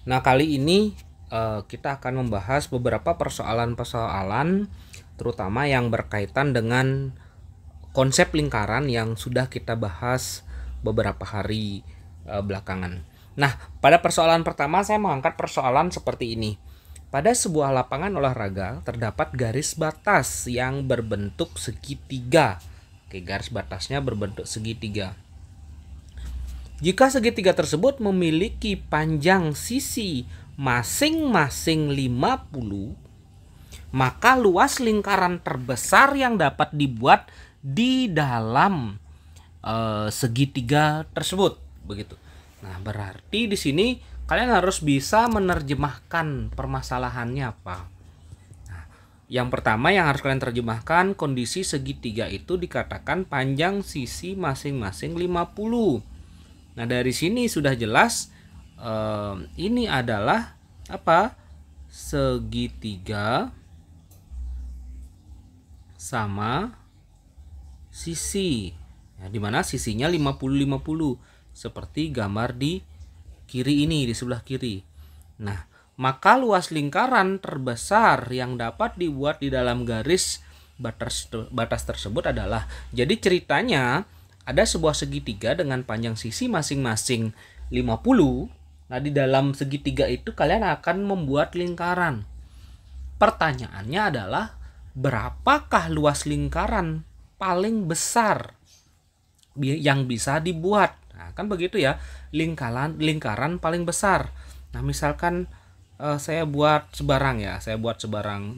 Nah, kali ini kita akan membahas beberapa persoalan-persoalan terutama yang berkaitan dengan konsep lingkaran yang sudah kita bahas beberapa hari belakangan. Nah, pada persoalan pertama saya mengangkat persoalan seperti ini. Pada sebuah lapangan olahraga terdapat garis batas yang berbentuk segitiga. Oke, garis batasnya berbentuk segitiga. Jika segitiga tersebut memiliki panjang sisi masing-masing 50, maka luas lingkaran terbesar yang dapat dibuat di dalam segitiga tersebut, begitu. Nah, berarti di sini kalian harus bisa menerjemahkan permasalahannya apa. Nah, yang pertama yang harus kalian terjemahkan, kondisi segitiga itu dikatakan panjang sisi masing-masing 50. Nah, dari sini sudah jelas ini adalah apa? Segitiga sama sisi. Ya, di mana sisinya 50-50 seperti gambar di kiri ini, di sebelah kiri. Nah, maka luas lingkaran terbesar yang dapat dibuat di dalam garis batas tersebut adalah, jadi ceritanya ada sebuah segitiga dengan panjang sisi masing-masing 50. Nah, di dalam segitiga itu kalian akan membuat lingkaran. Pertanyaannya adalah, berapakah luas lingkaran paling besar yang bisa dibuat? Nah, kan begitu ya, lingkaran paling besar. Nah, misalkan saya buat sebarang ya,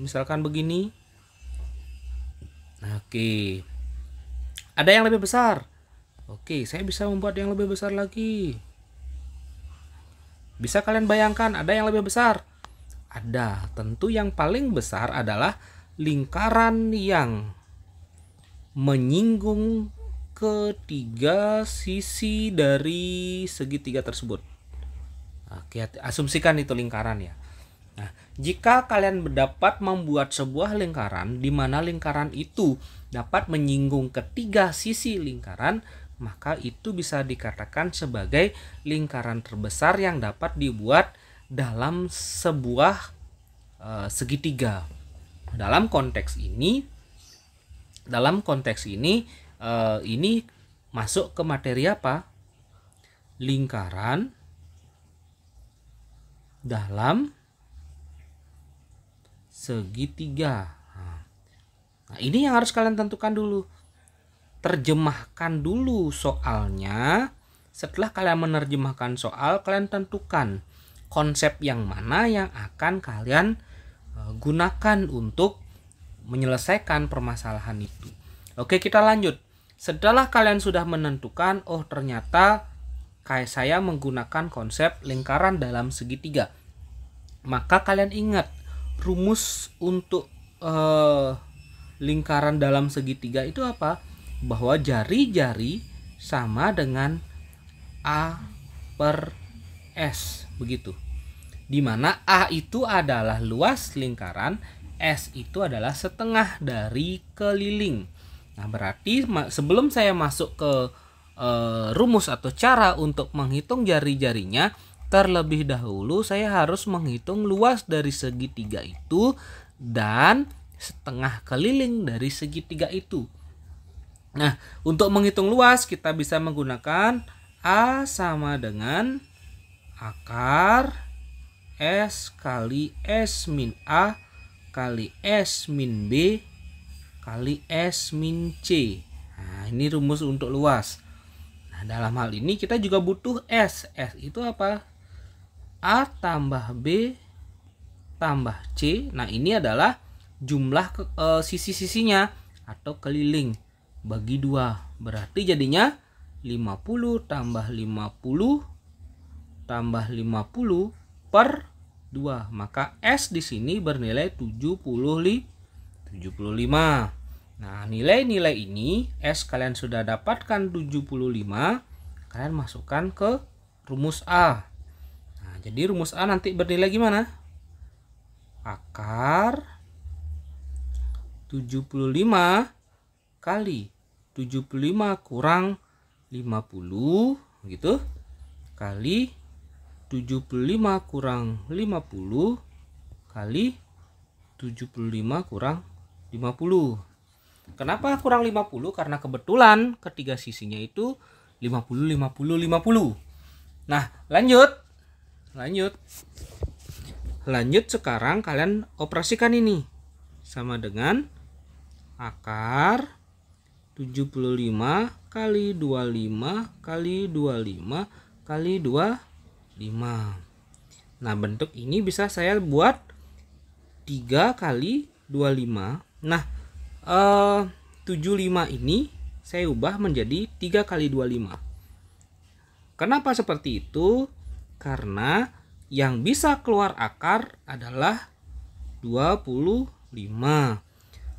misalkan begini. Oke, ada yang lebih besar. Oke, saya bisa membuat yang lebih besar lagi. Bisa kalian bayangkan ada yang lebih besar? Ada. Tentu yang paling besar adalah lingkaran yang menyinggung ketiga sisi dari segitiga tersebut. Oke, asumsikan itu lingkaran ya. Nah, jika kalian dapat membuat sebuah lingkaran di mana lingkaran itu dapat menyinggung ketiga sisi lingkaran, maka itu bisa dikatakan sebagai lingkaran terbesar yang dapat dibuat dalam sebuah segitiga. Dalam konteks ini ini masuk ke materi apa? Lingkaran dalam segitiga. Nah, ini yang harus kalian tentukan dulu. Terjemahkan dulu soalnya. Setelah kalian menerjemahkan soal, kalian tentukan konsep yang mana yang akan kalian gunakan untuk menyelesaikan permasalahan itu. Oke, kita lanjut. Setelah kalian sudah menentukan, oh ternyata kayak saya menggunakan konsep lingkaran dalam segitiga, maka kalian ingat rumus untuk lingkaran dalam segitiga itu apa? Bahwa jari-jari sama dengan A per S, begitu. Dimana A itu adalah luas lingkaran, S itu adalah setengah dari keliling. Nah, berarti sebelum saya masuk ke rumus atau cara untuk menghitung jari-jarinya, terlebih dahulu saya harus menghitung luas dari segitiga itu dan setengah keliling dari segitiga itu. Nah, untuk menghitung luas kita bisa menggunakan A sama dengan akar S kali S min A kali S min B kali S min C. Nah, ini rumus untuk luas. Nah, dalam hal ini kita juga butuh S. S itu apa? A tambah B tambah C. Nah, ini adalah jumlah sisi-sisinya atau keliling bagi 2. Berarti jadinya 50 tambah 50 tambah 50 per 2. Maka S di sini bernilai 75. Nah, nilai-nilai ini S kalian sudah dapatkan 75, kalian masukkan ke rumus A. Nah, jadi rumus A nanti bernilai gimana? Akar 75 kali 75 kurang 50 gitu kali 75 kurang 50 kali 75 kurang 50. Kenapa kurang 50? Karena kebetulan ketiga sisinya itu 50, 50, 50. Nah, lanjut sekarang kalian operasikan ini. Sama dengan akar 75 kali 25 kali 25 kali 25. Nah, bentuk ini bisa saya buat 3 kali 25. Nah, 75 ini saya ubah menjadi 3 kali 25. Kenapa seperti itu? Karena yang bisa keluar akar adalah 25.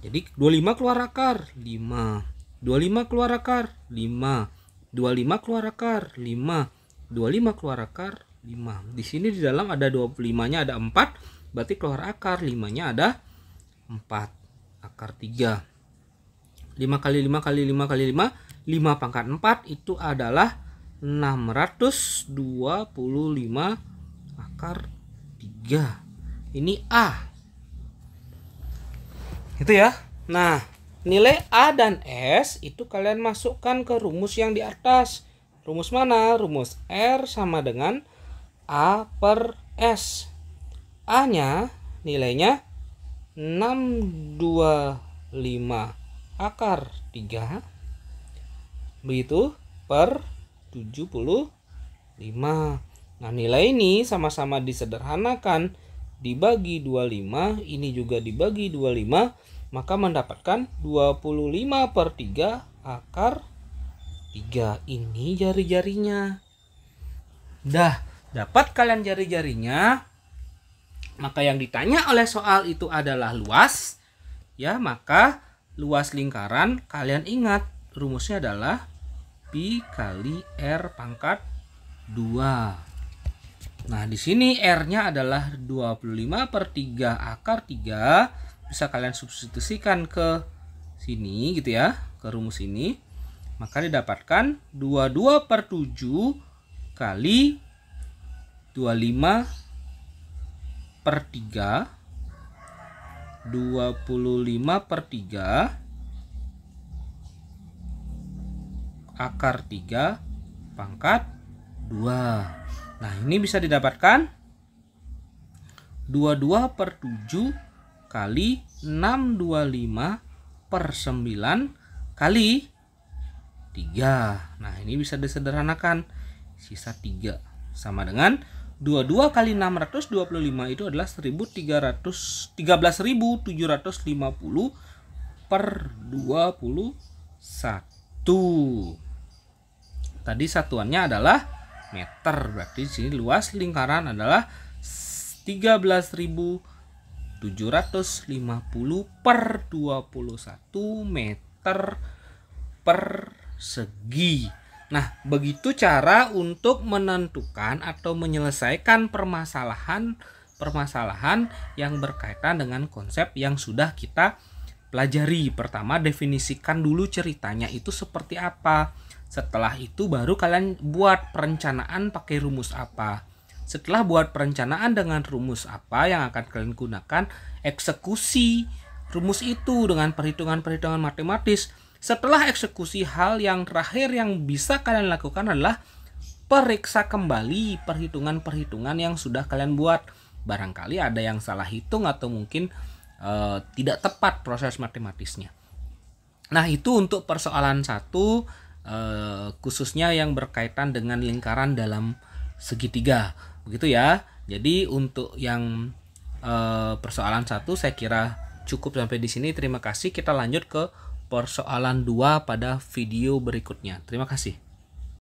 Jadi 25 keluar akar 5. 25 keluar akar 5. 25 keluar akar 5. 25 keluar akar 5. Di sini di dalam ada 25-nya ada 4. Berarti keluar akar 5-nya ada 4. Akar 3. 5 kali 5 kali 5 kali 5. 5 pangkat 4 itu adalah 625 akar 3. Ini A. Itu ya. Nah, nilai A dan S itu kalian masukkan ke rumus yang di atas. Rumus mana? Rumus R sama dengan A per S. A-nya nilainya 625 akar 3 begitu per 75. Nah, nilai ini sama-sama disederhanakan dibagi 25, ini juga dibagi 25, maka mendapatkan 25 per 3 akar 3. Ini jari-jarinya. Dah dapat kalian jari-jarinya. Maka yang ditanya oleh soal itu adalah luas, ya, maka luas lingkaran kalian ingat rumusnya adalah pi kali R pangkat 2. Nah, di sini R-nya adalah 25 per 3 akar 3. Bisa kalian substitusikan ke sini gitu ya, ke rumus ini. Maka didapatkan 22 per 7 kali 25 per 3, 25 per 3 akar 3 pangkat 2. Nah, ini bisa didapatkan 22 per 7 kali 625 per 9 kali 3. Nah, ini bisa disederhanakan. Sisa 3 sama dengan 22 kali 625 itu adalah 13.750 per 21. Tadi satuannya adalah meter. Berarti di sini luas lingkaran adalah 13.750 per 21 meter persegi. Nah, begitu cara untuk menentukan atau menyelesaikan permasalahan yang berkaitan dengan konsep yang sudah kita pelajari. Pertama, definisikan dulu ceritanya itu seperti apa. Setelah itu baru kalian buat perencanaan pakai rumus apa. Setelah buat perencanaan dengan rumus apa yang akan kalian gunakan, eksekusi rumus itu dengan perhitungan-perhitungan matematis. Setelah eksekusi, hal yang terakhir yang bisa kalian lakukan adalah periksa kembali perhitungan-perhitungan yang sudah kalian buat. Barangkali ada yang salah hitung atau mungkin tidak tepat proses matematisnya. Nah, itu untuk persoalan 1, khususnya yang berkaitan dengan lingkaran dalam segitiga. Begitu ya. Jadi untuk yang persoalan 1 saya kira cukup sampai di sini. Terima kasih. Kita lanjut ke persoalan 2 pada video berikutnya. Terima kasih.